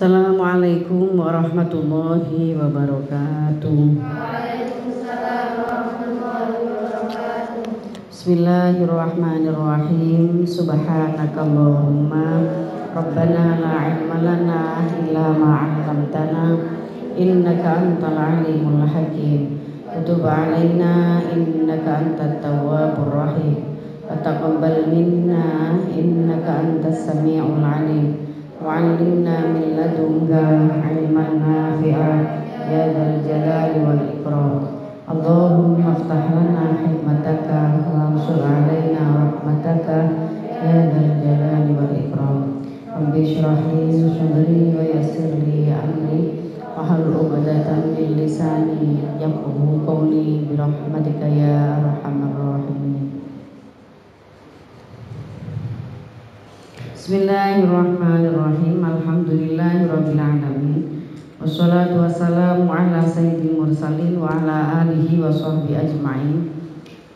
Assalamualaikum warahmatullahi wabarakatuh. Bismillahirrahmanirrahim. Subhanakallahumma rabbana la ilma lana illa ma 'allamtana innaka antal alimul hakim. Tub 'alaina innaka antat tawwabur rahim. Wa taqabbal minna innaka antas samiul 'alim. Wa'allimna min ladunka ilman nafi'an ya dzal jalali wal ikram. Allahumma aftah lana hikmataka wansur alaina rahmataka ya dzal jalali wal ikram. Rabbi shrah li sadri wa yassir li amri wahlul 'uqdatam min lisani yafqahu qawli bi rahmatika ya arhamar rahimin. Bismillahirrahmanirrahim. Alhamdulillahirabbil alamin. Wassalatu wassalamu ala sayyidil mursalin wa ala alihi wa sahbihi ajma'in.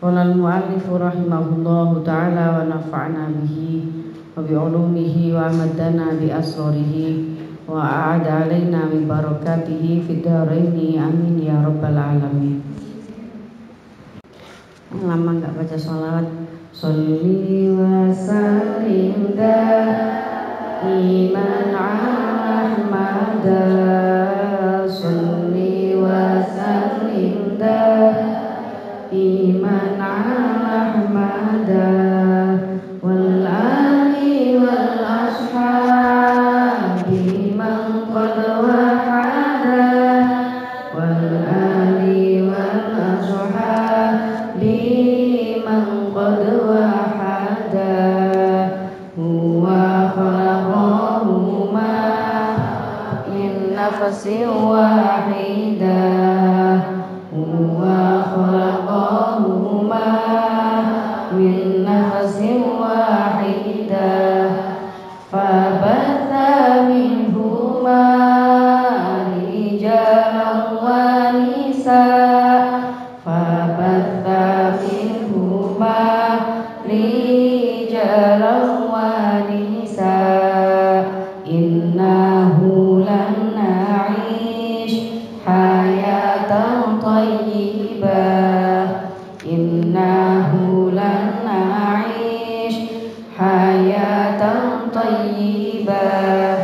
Qala al-mu'allif rahimahullahu ta'ala wa nafa'na bihi wa bi ulumihi wa amadana bi asrarihi wa a'ada alaina min barakatihi fid dharaini amin ya rabbal alamin. Lama enggak baca sholawat. Sholli wa sallim daiman ala Ahmada. Sholli wa sallim daiman ala Ahmada wal ali wal ashabi man qad wahada wal ali wal ashabi man qad wahada huwa khalaqahuma min nafsin wahidah huwa khalaqahuma min nafsin wahidah fabatha minhuma rijalan wa nisaa fabatha minhuma rijalan wa nisaa innahu lan na'ish hayatan thayyibah innahu lan na'ish hayatan thayyibah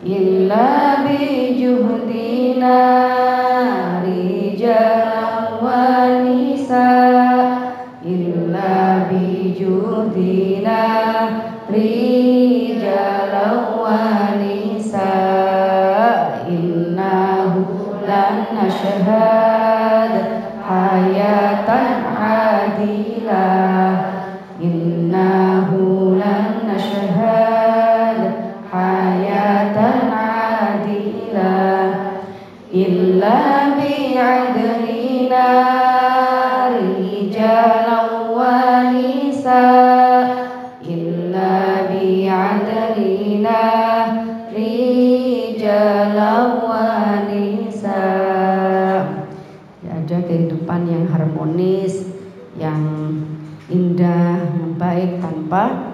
illa bi juhdina rijalan wa nisaa illa bi juhdina rijalan wa nisaa innahu lan nashhad hayatan adilah innahu lan nashhad hayatan adilah illa bi'adlina rijalan wa nisaa illa bi'adlina rijalan wa nisaa. Ada kehidupan yang harmonis, yang indah, yang baik tanpa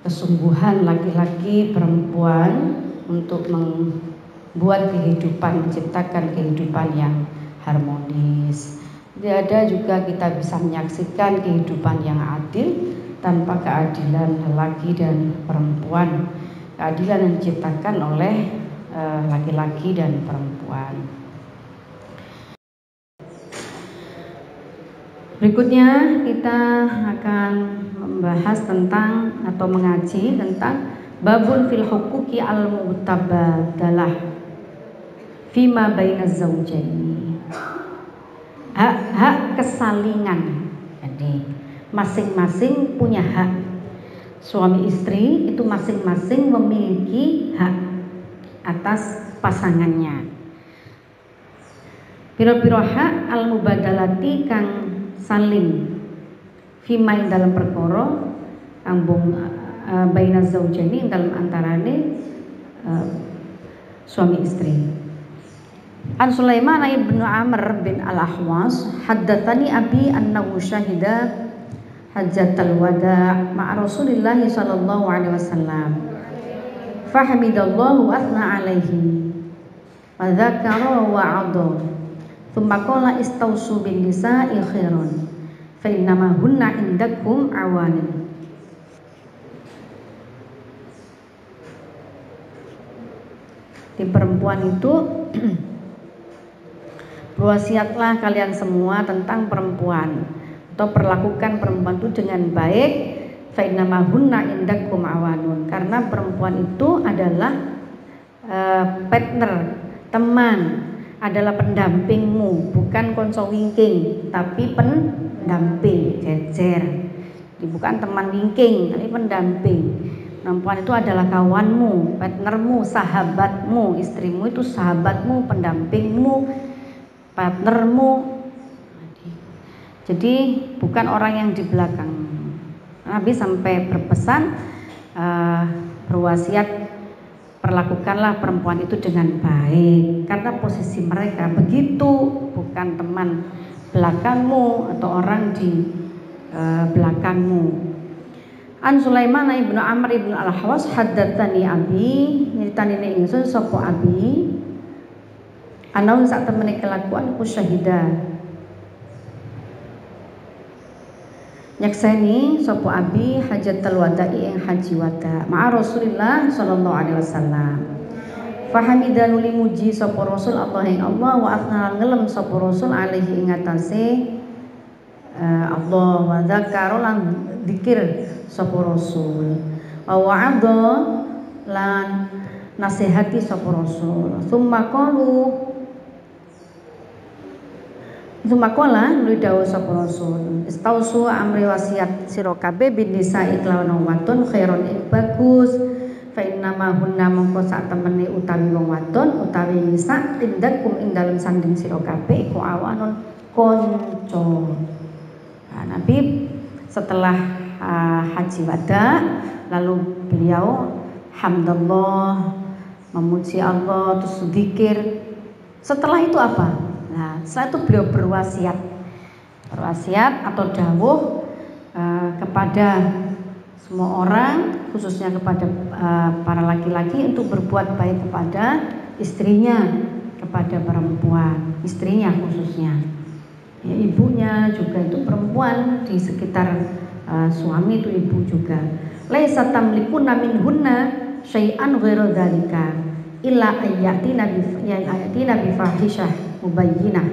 kesungguhan laki-laki perempuan untuk membuat kehidupan, menciptakan kehidupan yang harmonis. Tidak ada juga kita bisa menyaksikan kehidupan yang adil tanpa keadilan laki dan perempuan. Keadilan yang diciptakan oleh laki-laki dan perempuan. Berikutnya kita akan membahas tentang atau mengaji tentang babun fil huquqi al mutabadalah fima bainaz zaujaini. Hak-hak kesalingan. Jadi masing-masing punya hak. Suami istri itu masing-masing memiliki hak atas pasangannya. Piro-piro hak al mubadalati kang saling fima dalam perkara ambung baina zaujaini dalam antarane suami istri. An Sulaiman ibn Amr bin Al-Ahwas haddatsani abi annahu syahida hajjatal wada' ma'a Rasulillah sallallahu alaihi wasallam fahamidallahu wa athna alaihi wa dzakara wa 'adha tsumma qala istausu bin nisa'i khairan fa innama hunna indakum awanin. Di perempuan itu berwasiatlah kalian semua tentang perempuan, atau perlakukan perempuan itu dengan baik. Fa innama hunna indakum awanun, karena perempuan itu adalah partner, teman, adalah pendampingmu, bukan konco wingking, tapi pendamping, jejer. Bukan teman wingking, tapi pendamping. Perempuan itu adalah kawanmu, partnermu, sahabatmu. Istrimu itu sahabatmu, pendampingmu, partnermu. Jadi bukan orang yang di belakang. Nabi sampai berpesan, berwasiat, perlakukanlah perempuan itu dengan baik, karena posisi mereka begitu, bukan teman belakangmu atau orang di belakangmu. An Sulaiman ibnu Amr ibnu Al-Hawas haddatsani abi, nyeritani ingsun sapa abi, anaun sak temene kelakuan ku syahida. Nyakseni sapa abi hajatul wada'i ing haji wada ma'a Rasulillah sallallahu alaihi wasallam. Fahamidan li muji sapa Rasul Allah ing Allah wa athna ngelem sapa Rasul alaihi ing atase Allah wa dzakara lan dzikir sapa Rasul wa wa'adha lan nasihati sapa Rasul. Sumakola nuli dawuh sapa Rasul, istausu amri wasiat sira kabeh bin nisa'i kelawan wadon khairon ing bagus, fa inna ma hunna mongko sak temene utawi wong wadon utawi nisa tindakum ing dalem sanding sira kabeh iku awanun kanca. Nah, Nabi setelah haji wada lalu beliau hamdallah, memuji Allah, terus zikir. Setelah itu apa? Nah, setelah itu beliau berwasiat atau dawuh kepada semua orang, khususnya kepada para laki-laki untuk berbuat baik kepada istrinya, kepada perempuan, istrinya khususnya, ya, ibunya juga itu perempuan di sekitar suami itu ibu juga. Laisa tamlikuna minhunna syai'an ghairu dzalika illa ayatina bi fahishah mubayyinah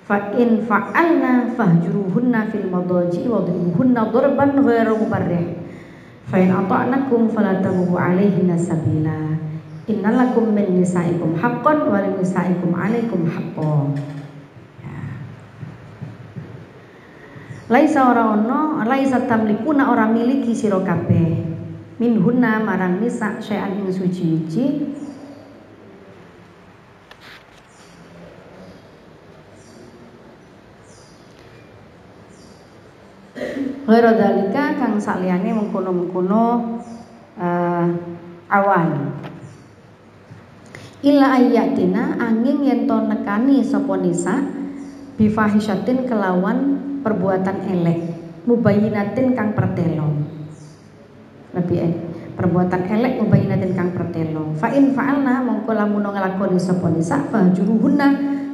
fa in fa'alna fahjuruhunna fil madaji wa dribuhunna darban ghairu mubarrih fa in ata'nakum fala tabghu 'alaihinna sabila innalakum min nisaikum haqqan wa lin nisaikum 'alaikum haqqan. Laisa tamlikuna ora miliki sira kabeh minhunna marang nisa syai'an ing suci-suci ghairu dzalika kang saliyane mengkono-mengkono awan illa ayyatina angin yen to nekani sapa nisa bifahisyatin kelawan perbuatan elek mubayyinatin kang pertelo, lebih perbuatan elek mubayyinatin kang pertelo. Fa in fa'alna mongko lamun nglakoni sapa nisa fahjuruhunna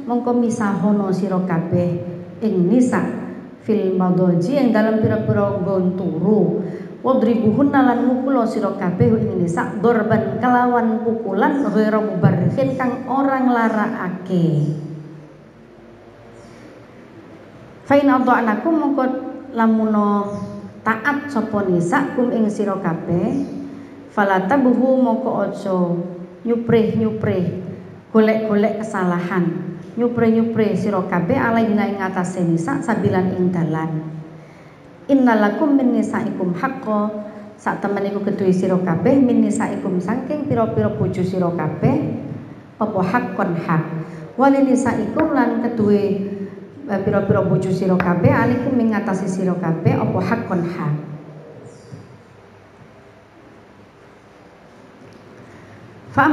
mongko misahono sira kabeh ing nisa fil madaji yang dalam pira-pira nggon turu wadribuhunna lan mukul sira kabeh ing nisa dorban kelawan pukulan ghairu mubarrihin kang orang larakake. Fa in adha'nakum mongko lamun taat sapa nisa kum ing sira kabeh fala tabhu mongko aja nyuprih golek-golek kesalahan nyupre sira kabeh alaina ing atase nisa sabilan ing dalan. Innalakum min nisaikum haqqo sak temen iku kedue sira kabeh min nisaikum saking pira-pira bojo sira kabeh apa haqqon hak. Wali nisaikum lan kedue pira-pira bojo sira kabeh alikum ing atase sira kabeh apa haqqon hak. Fa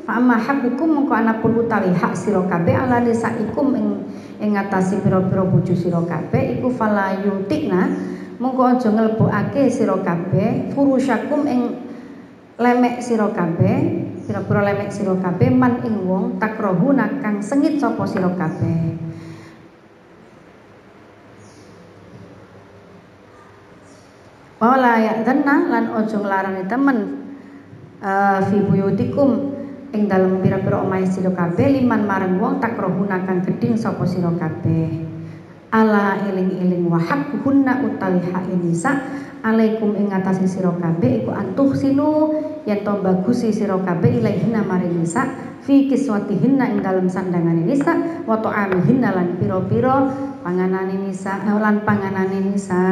amma hakukum mengko anapun utawi hak sira kabeh ala nisaikum ing ngatasi pira-pira bojo sira kabeh iku fala yutikna mengko aja nglebokake sira kabeh furusyakum ing lemek sira kabeh, pira-pira lemek sira kabeh man ing wong takrohuna kang sengit sapa sira kabeh. Wala ya'dhanna lan ojo nglarani temen fi buyutikum ing dalem pira-pira omahe sira kabeh liman marang wong takrohuna kang geding sapa sira kabeh. Ala eling-eling wahab hunna utawi hak nisa alaikum ing atase sira kabeh iku antuh sinu yen to bagusi sira kabeh ilaihina maring nisa fi kiswatihinna ing dalem sandangane nisa wa ta'amihinna lan pira-pira panganane nisa lan panganane nisa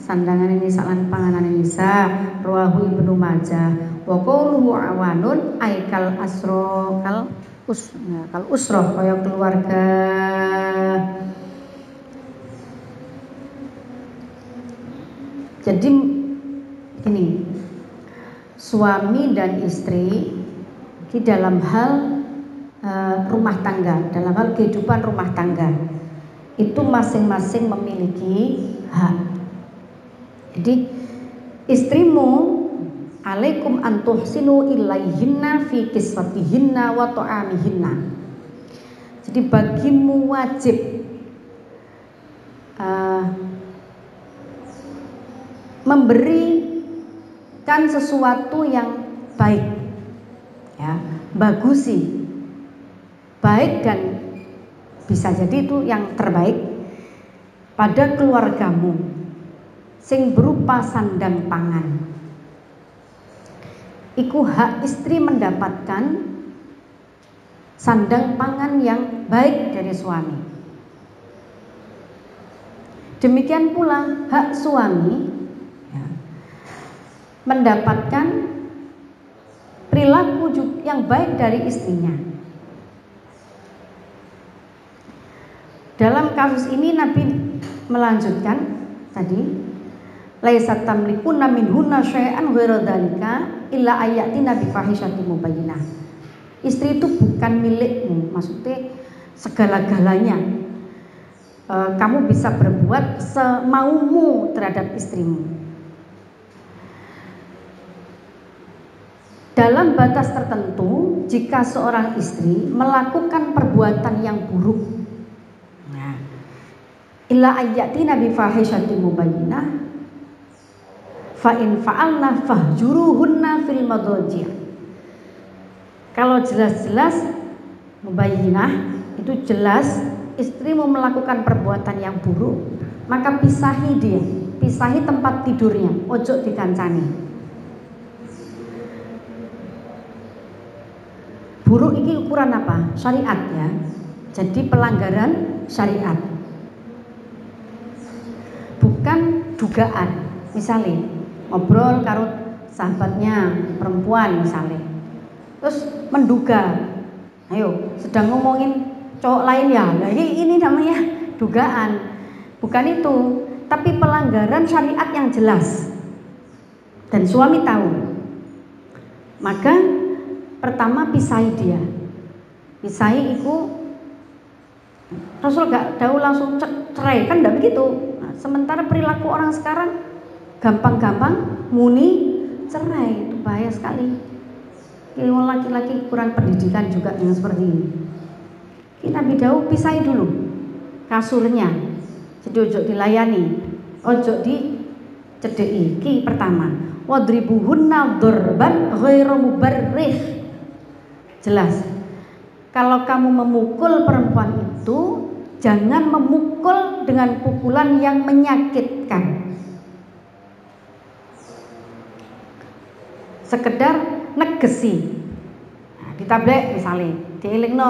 sandangane nisa lan panganane nisa rawahu Ibnu Majah wa qawluhu awanun aikal asro kal usroh kaya keluarga. Jadi ini suami dan istri di dalam hal rumah tangga, dalam hal kehidupan rumah tangga itu masing-masing memiliki hak. Jadi istrimu alaikum antuhsinu ilaihinna fi kiswatihinna wa ta'amihinna. Jadi bagimu wajib memberikan sesuatu yang baik, ya, bagusi, baik dan bisa jadi itu yang terbaik pada keluargamu, sing berupa sandang pangan. Iku hak istri mendapatkan sandang pangan yang baik dari suami. Demikian pula hak suami mendapatkan perilaku yang baik dari istrinya. Dalam kasus ini Nabi melanjutkan tadi, laisa tamlikuna minhunna syai'an ghairu dzalika illa ayatina bi fahishatin mubayyinah. Istri itu bukan milikmu, maksudnya segala-galanya. Kamu bisa berbuat semaumu terhadap istrimu. Dalam batas tertentu, jika seorang istri melakukan perbuatan yang buruk, illa ayatina bi fahishatin mubayyinah fa in fa'alna fahjuruhunna fil madaji'. Kalau jelas-jelas mubayyinah itu jelas istrimu melakukan perbuatan yang buruk, maka pisahi dia, pisahi tempat tidurnya, ojo dikancani. Buruk ini ukuran apa? Syariat, ya. Jadi pelanggaran syariat, bukan dugaan. Misalnya ngobrol karo sahabatnya perempuan misalnya, terus menduga, ayo sedang ngomongin cowok lain ya, nah, ini namanya dugaan. Bukan itu, tapi pelanggaran syariat yang jelas dan suami tahu. Maka pertama pisahi dia, pisahi itu Rasul gak tahu langsung cerai, kan tidak begitu. Nah, sementara perilaku orang sekarang gampang-gampang muni cerai, itu bahaya sekali. Kalau laki-laki kurang pendidikan juga yang seperti ini. Nabi Daud pisahi dulu kasurnya, jadi ojo dilayani, ojo dicedeki. Ki pertama, wadribuhunna dzarban ghairu mubarrih. Jelas, kalau kamu memukul perempuan itu, jangan memukul dengan pukulan yang menyakitkan. Sekedar negesi. Nah, ditablek misalnya, dielingno,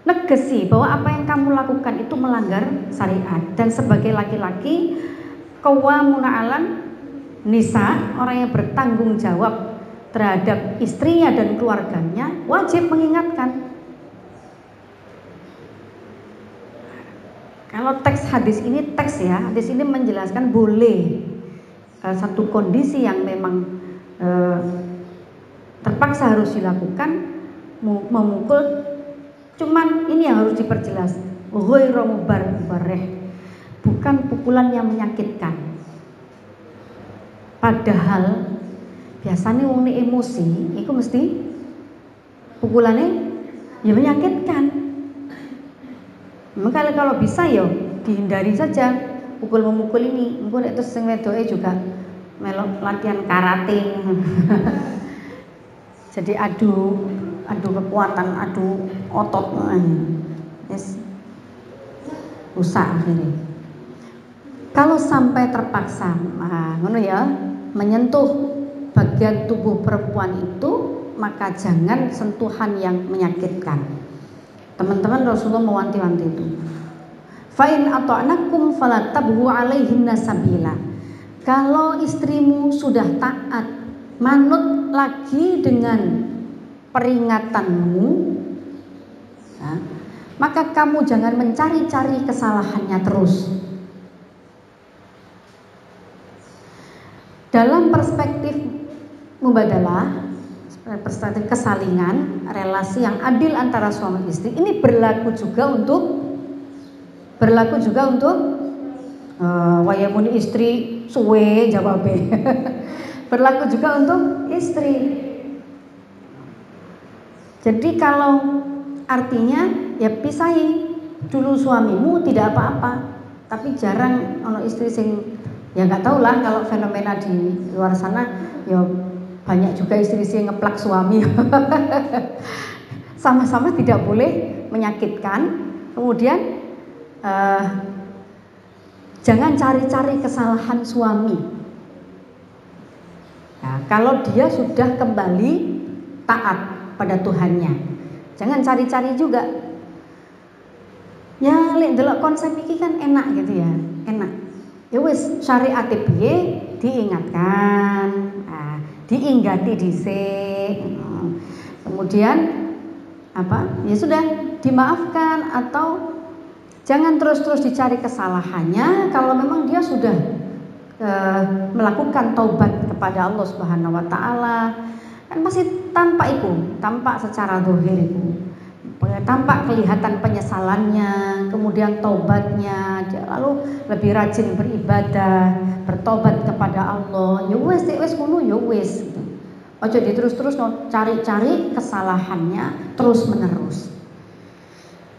negesi bahwa apa yang kamu lakukan itu melanggar syariat. Dan sebagai laki-laki, qawwamuna 'alan nisa, orang yang bertanggung jawab terhadap istrinya dan keluarganya, wajib mengingatkan. Kalau teks hadis ini, hadis ini menjelaskan boleh satu kondisi yang memang terpaksa harus dilakukan, memukul, cuman ini yang harus diperjelas, ghairu mubarrih, bukan pukulan yang menyakitkan. Padahal biasanya wong nek emosi iku mesti pukulannya ya menyakitkan. Maka kalau bisa ya dihindari saja pukul-memukul ini. Engko nek terus sing wedoke juga melok latihan karate. Jadi adu kekuatan, adu otot. Yes. Rusak akhirnya. Kalau sampai terpaksa, ngono ya, menyentuh bagian tubuh perempuan itu, maka jangan sentuhan yang menyakitkan. Teman-teman, Rasulullah mewanti-wanti itu. Fa'in ata'nakum fala tabghu 'alaihinna sabila. Kalau istrimu sudah taat, manut lagi dengan peringatanmu, ya, maka kamu jangan mencari-cari kesalahannya terus. Dalam perspektif mubadalah, perspektif kesalingan, relasi yang adil antara suami istri, ini berlaku juga untuk wayamuni istri suwe jawabe. Berlaku juga untuk istri. Jadi kalau artinya ya pisahi dulu suamimu tidak apa-apa, tapi jarang ono istri sing ya nggak tahu lah kalau fenomena di luar sana ya banyak juga istri yang ngeplak suami. Sama-sama tidak boleh menyakitkan. Kemudian jangan cari-cari kesalahan suami. Ya, kalau dia sudah kembali taat pada Tuhannya, jangan cari-cari juga. Ya, lek delok konsep iki kan enak gitu ya, enak. Ya wis syariat piye diingatkan, diinggati dhisik. Kemudian apa? Ya sudah dimaafkan atau jangan terus-terus dicari kesalahannya. Kalau memang dia sudah melakukan taubat kepada Allah Subhanahu wa taala, kan masih tampak secara zahir itu. Tampak kelihatan penyesalannya, kemudian taubatnya, dia lalu lebih rajin beribadah, bertobat kepada Allah. Ya wis ngono ya wis. Ojo diterus-terus cari-cari kesalahannya terus-menerus.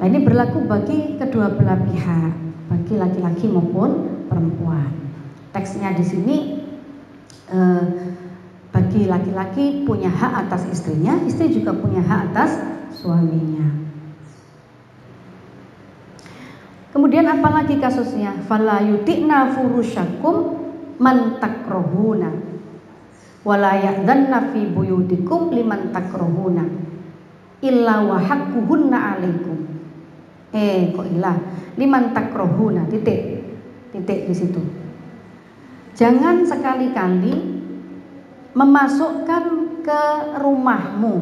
Nah, ini berlaku bagi kedua belah pihak, bagi laki-laki maupun perempuan. Teksnya di sini bagi laki-laki punya hak atas istrinya, istri juga punya hak atas suaminya. Kemudian apalagi kasusnya? Fala yutikna furusyakum man takrahuna wala ya'dhanna fi buyutikum liman takrahuna illa wa haqquhunna 'alaikum. Kok ilah liman takrahuna titik di situ. Jangan sekali-kali memasukkan ke rumahmu,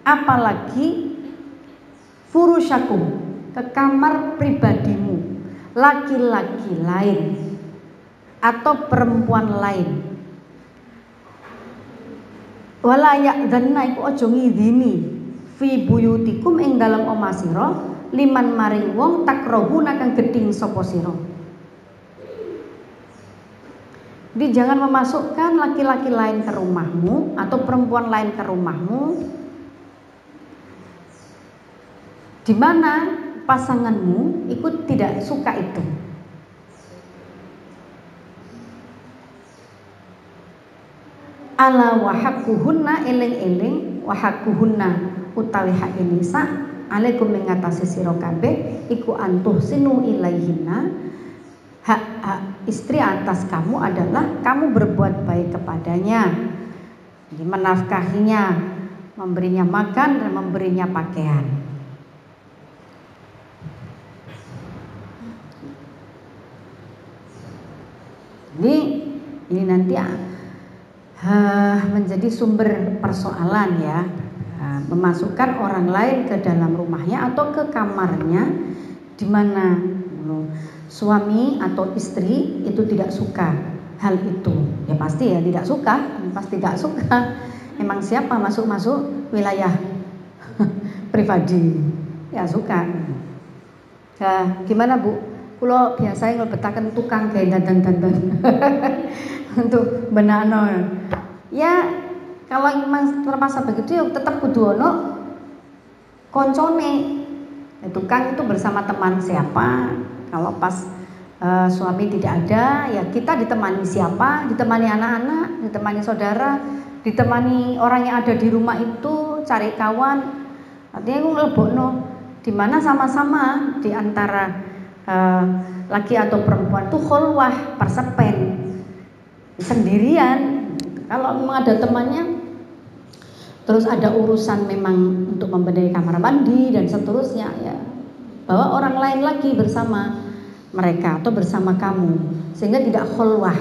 apalagi furusyakum, ke kamar pribadimu, laki-laki lain atau perempuan lain. Wala ya'dhanna iku aja ngidini fi buyutikum ing dalam omah sira liman maring wong takrahuna kang gedhing sapa sira. Jadi jangan memasukkan laki-laki lain ke rumahmu atau perempuan lain ke rumahmu di mana pasanganmu ikut tidak suka itu. Ala wa haqquhunna eling-eling wa haqquhunna utawi hak nisa alaikum ing ngatasi sira kabeh iku antuh sinu ilaihinna. Hak istri atas kamu adalah kamu berbuat baik kepadanya, jadi menafkahinya, memberinya makan dan memberinya pakaian. Jadi ini nanti menjadi sumber persoalan ya, memasukkan orang lain ke dalam rumahnya atau ke kamarnya di mana suami atau istri itu tidak suka hal itu. Ya pasti ya tidak suka, pasti tidak suka. Emang siapa masuk wilayah pribadi? Ya suka. Ya, gimana Bu? Kulo biasanya ngelbetaken tukang kayak dandan untuk benakno. Ya Kalau memang terpaksa begitu ya tetap kudu ono koncone. Tukang itu bersama teman siapa? Kalau pas suami tidak ada, ya kita ditemani siapa? Ditemani anak-anak, ditemani saudara, ditemani orang yang ada di rumah itu, cari kawan. Artinya aku ngelebokno di mana sama-sama di antara laki atau perempuan itu khulwah, persepen, sendirian. Kalau memang ada temannya, terus ada urusan memang untuk membenahi kamar mandi dan seterusnya, ya bawa orang lain lagi bersama mereka atau bersama kamu, sehingga tidak khulwah,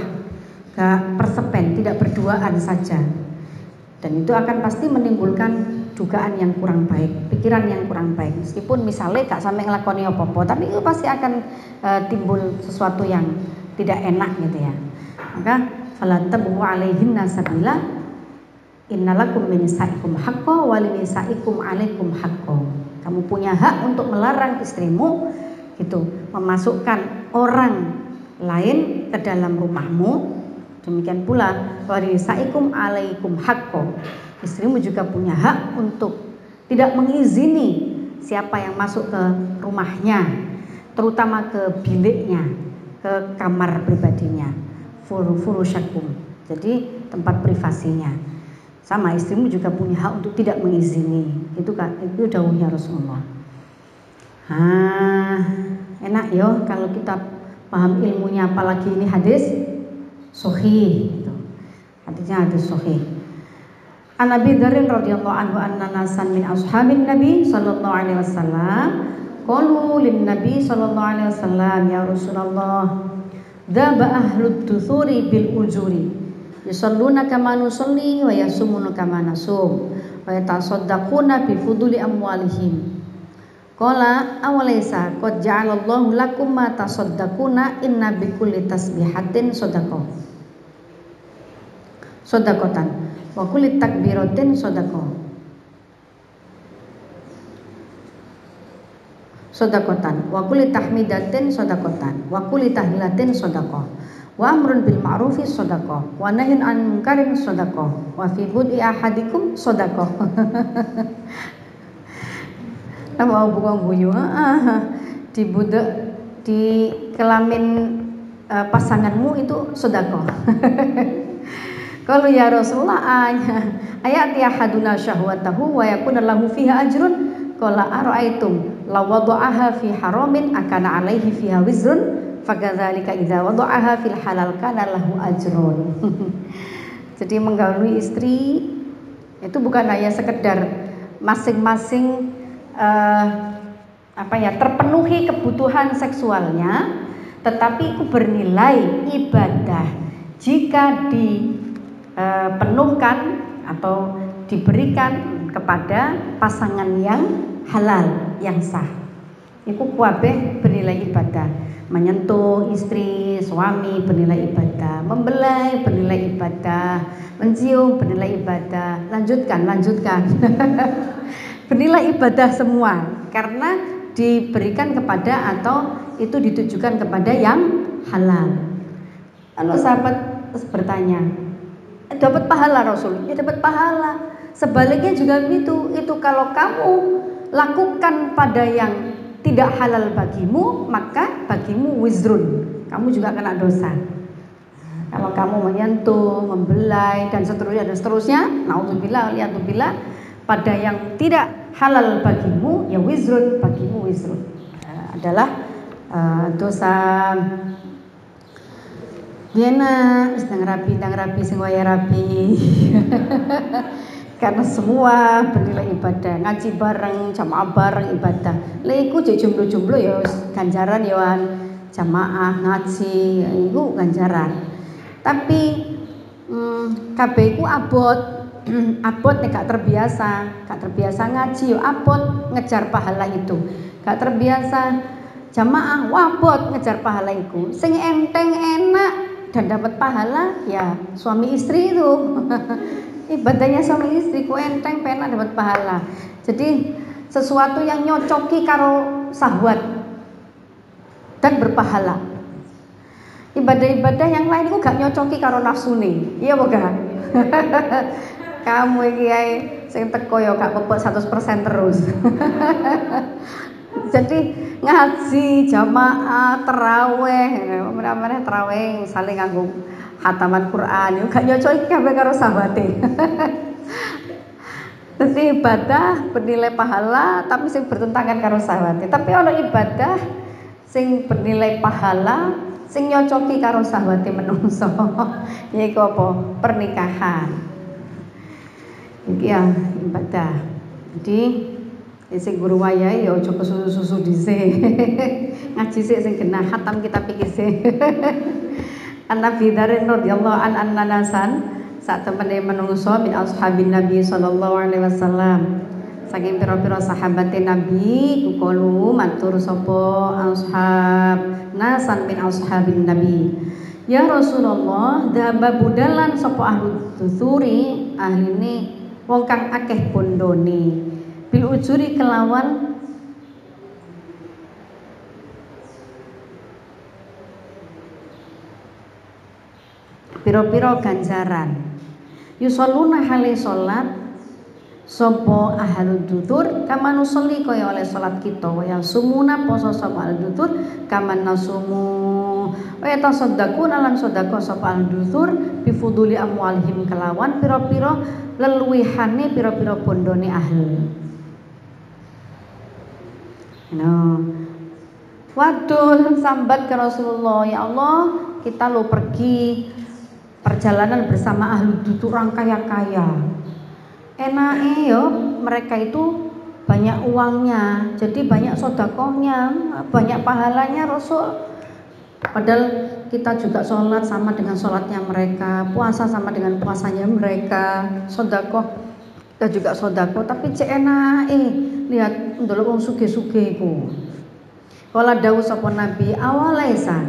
gak persepen, tidak berduaan saja. Dan itu akan pasti menimbulkan dugaan yang kurang baik, pikiran yang kurang baik. Meskipun misalnya gak sampai ngelakoni apa-apa, tapi itu pasti akan timbul sesuatu yang tidak enak gitu ya. Maka fala tabu alaihinna sabila innalakum min nisaikum haqqan wa li nisaikum alaikum haqqan. Kamu punya hak untuk melarang istrimu gitu, memasukkan orang lain ke dalam rumahmu. Demikian pula wa li nisaikum alaikum haqqan. Istrimu juga punya hak untuk tidak mengizini siapa yang masuk ke rumahnya, terutama ke biliknya, ke kamar pribadinya, furusyakum. Jadi tempat privasinya. Sama istrimu juga punya hak untuk tidak mengizini. Itu dawuhnya Rasulullah. Enak yo kalau kita paham ilmunya, apalagi ini hadis sahih gitu. Hadisnya hadis sahih. An Abi Dzar radhiyallahu anhu anna nasan min ashabin Nabi sallallahu alaihi wasallam qalu lin Nabi sallallahu alaihi wasallam ya Rasulullah dzaba ahlud duthuri bil ujuri yusalluna kama nusalli wa yasumuna kama nasum wa yatasaddaquna bi fuduli amwalihim. Qala awalaysa qad ja'alallahu lakum ma tasaddaquna inna bi kulli tasbihatin shadaqah. Shadaqatan wa kulli takbiratin shadaqah. Shadaqatan wa kulli tahmidatin shadaqatan wa kulli tahlilatin shadaqah. Wa amrun bil ma'rufi shadaqah wa nahyun 'anil munkarin shadaqah wa fi bud'i ahadikum shadaqah. Nama bukan guyu, di budak di kelamin pasanganmu itu shadaqah. Kalau ya Rasulullah ayat ya haduna syahwatahu wa yakuna lahu fiha ajrun qala ara'aitum law wada'aha fi haramin akana 'alaihi fiha wizrun fakadzalika idza wada'aha fil halal kana lahu ajrun. Jadi menggauli istri itu bukan hanya sekedar masing-masing terpenuhi kebutuhan seksualnya, tetapi itu bernilai ibadah jika dipenuhkan atau diberikan kepada pasangan yang halal, yang sah. Iku kuabeh bernilai ibadah. Menyentuh istri, suami bernilai ibadah, membelai bernilai ibadah, mencium bernilai ibadah. Lanjutkan bernilai ibadah semua karena diberikan kepada atau itu ditujukan kepada yang halal. Lalu sahabat bertanya, dapat pahala Rasul? Ya dapat pahala. Sebaliknya juga begitu. Itu kalau kamu lakukan pada yang tidak halal bagimu, maka bagimu wizrun, kamu juga kena dosa. Kalau kamu menyentuh, membelai dan seterusnya, naudzubillah waliyadzubillah, pada yang tidak halal bagimu, ya wizrun, bagimu wizrun, adalah dosa. Biena sedang rapi sing waya rapi. Karena semua bernilai ibadah, ngaji bareng, jamaah bareng ibadah. Lha iku jek jomblo-jomblo ya ganjaran ya jamaah ngaji, iku ganjaran. Tapi kabeh iku abot nek gak terbiasa ngaji yo abot ngejar pahala itu. Gak terbiasa jamaah wabot ngejar pahala itu. Sing enteng enak dan dapat pahala ya suami istri itu. Ibadahnya suami istri ku enteng penak dapat pahala. Jadi sesuatu yang nyocoki karo syahwat dan berpahala. Ibadah-ibadah yang lain itu gak nyocoki karo nafsu nih. Iya apa gak? Kamu iki ae sing teko ya gak pepek 100% terus. Jadi ngaji jamaah tarawih, meneh tarawih saling nganggo khataman Quran yo gak nyocok kabeh karo sahabate. Dadi ibadah bernilai pahala tapi sing bertentangan karo sahabate. Tapi ana ibadah sing bernilai pahala sing nyocoki karo sahabate menungso. Yaiku apa? Pernikahan. Iki ya ibadah. Jadi sing guru wayahe ya aja kesusu-susu dhisik. Ngaji sik sing genah khatam kitab iki sik. An-Nabi Dzar radhiyallahu an nasan sak temene menungso min ashabin Nabi sallallahu alaihi wasallam. Saking pira-pira sahabate Nabi kukalu matur sapa ashab nasan min ashabin Nabi. Ya Rasulullah, dhaba budalan sapa ahli dusuri ahline wong kang akeh bondone. Bil ujuri kelawan piro-piro ganjaran. Yusalluna hale salat sapa ahlud dutur kama nusolli kaya oleh salat kita wa sumuna poso sapa ahlud dutur kama nasumu wa tasaddaquna lan sedekah sapa ahlud dutur bi fuduli amwalihim kelawan piro-piro leluwihane piro-piro bondone ahli. Waduh sambat ke Rasulullah, ya Allah kita lo pergi perjalanan bersama ahli dutur orang kaya-kaya. Enake yo mereka itu banyak uangnya, jadi banyak sodakohnya, banyak pahalanya Rasul. Padahal kita juga sholat sama dengan sholatnya mereka, puasa sama dengan puasanya mereka, sodakoh kita juga sodakoh, tapi cek enake lihat ndelok wong sugih-sugih iku. Kala dawuh sapa Nabi awalaisa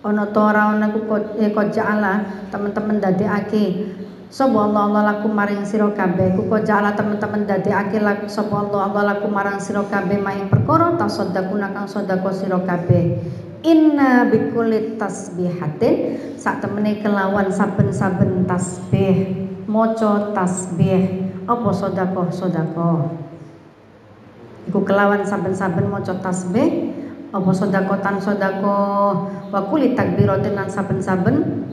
ana ta ora ana kok ja'ala teman-teman dadekake sapa Allah laku maring sira kabeh kok ja'ala teman-teman dadekake laku sapa Allah laku marang sira kabeh maing perkara tasaddaquna kang sedekah sira kabeh. Inna bikulli tasbihatin sak temene kelawan saben-saben tasbih maca tasbih apa sedekah iku kelawan saben-saben maca tasbih apa sedekah wa kulli takbiratin lan saben-saben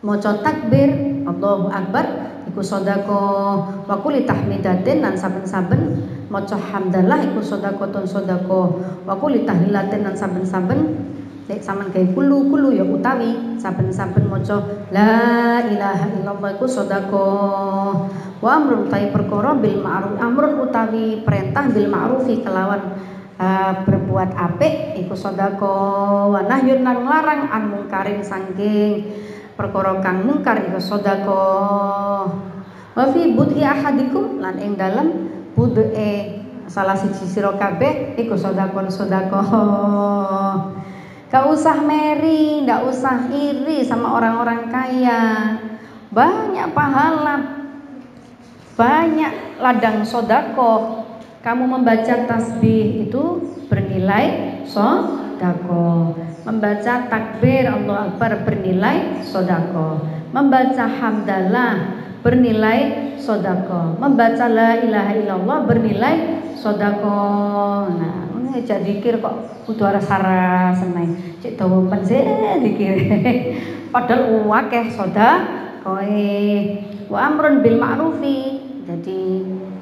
maca takbir Allahu akbar iku sedekah wa kulli tahmidatin lan saben-saben maca hamdalah iku sedekah wa kulli tahlilatin lan saben-saben nek sampean gawe kulu ya utawi saben-saben maca la ilaha illallah iku sedekah wa amrun utawi perkara bil ma'ruf amrun utawi perintah bil ma'rufi kelawan berbuat apik iku sedekah wa nahyun lan larang an mungkarin saking perkara kang mungkar iku sedekah wa fi bud'i ahadikum lan ing dalem budhe salah siji sira kabeh iku sedekah. Gak usah meri, gak usah iri sama orang-orang kaya. Banyak pahala, banyak ladang sodako. Kamu membaca tasbih itu bernilai sodako. Membaca takbir Allah Akbar bernilai sodako. Membaca hamdalah bernilai sodako. Membaca la ilaha illallah bernilai sodako. Nah, jadi dikir kok kudu aras-aras seneng cek dawa pensih dikir padahal akeh sedekah wa amrun bil ma'rufi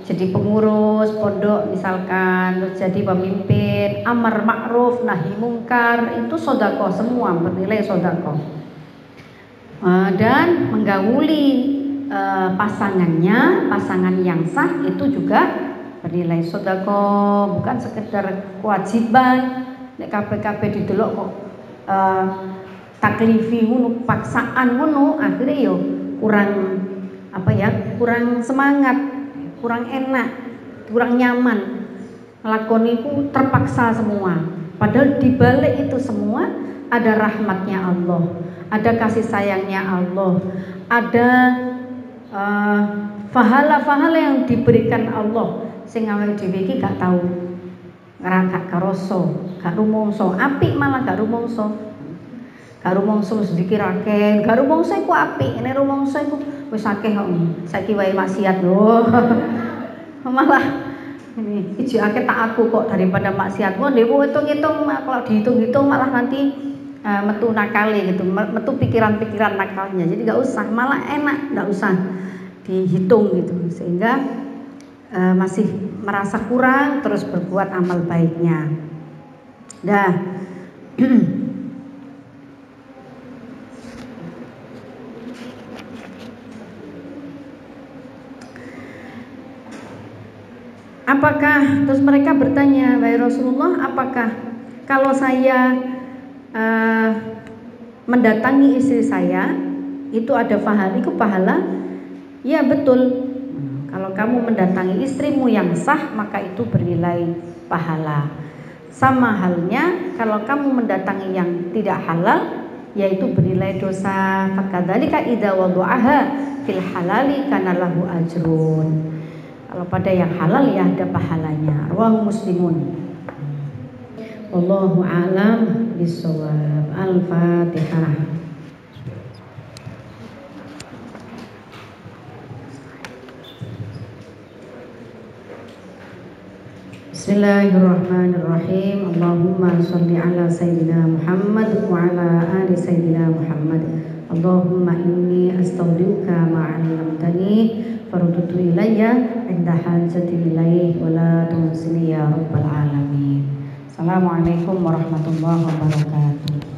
jadi pengurus pondok misalkan terus jadi pemimpin amar ma'ruf nahi mungkar itu sedekah semua bernilai sedekah dan menggauli pasangan yang sah itu juga bernilai sedekah bukan sekedar kewajiban nek kabeh didelok kok taklifi ngono paksaan ngono akhirnya yo kurang semangat kurang enak kurang nyaman nglakoni iku terpaksa semua padahal di balik itu semua ada rahmatnya Allah ada kasih sayangnya Allah ada pahala-pahala yang diberikan Allah sing awake dhewe iki gak tau ngrangkak karoso, gak rumangsa, apik malah gak rumangsa. Gak rumangsa wis dikirake, gak rumangsa iku apik, nek rumangsa iku wis akeh kok saiki wae maksiat lho. Malah ini ijake tak aku kok daripada maksiat. Wah, dewe hitung-hitung kalau dihitung-hitung malah nanti metu nakale gitu, metu pikiran-pikiran nakalnya. Jadi nggak usah, malah enak nggak usah dihitung gitu, sehingga masih merasa kurang terus berbuat amal baiknya. Dah. Apakah, terus mereka bertanya, wahai Rasulullah, apakah kalau saya mendatangi istri saya itu ada pahala? Itu pahala? Ya betul. Kalau kamu mendatangi istrimu yang sah, maka itu bernilai pahala. Sama halnya kalau kamu mendatangi yang tidak halal, yaitu bernilai dosa. Fakadzalika idza wada'aha fil halali kana lahu ajrun. Kalau pada yang halal ya ada pahalanya. Rawahu Muslimun. Wallahu a'lam bishawab. Al-Fatihah. Bismillahirrahmanirrahim. Allahumma sholli ala sayyidina Muhammad wa ala ali sayyidina Muhammad. Allahumma inni astaudiuka ma 'allamtani farudtu ilayya inda hajati ilaih wa la tunsini ya rabbal alamin. Assalamualaikum warahmatullahi wabarakatuh.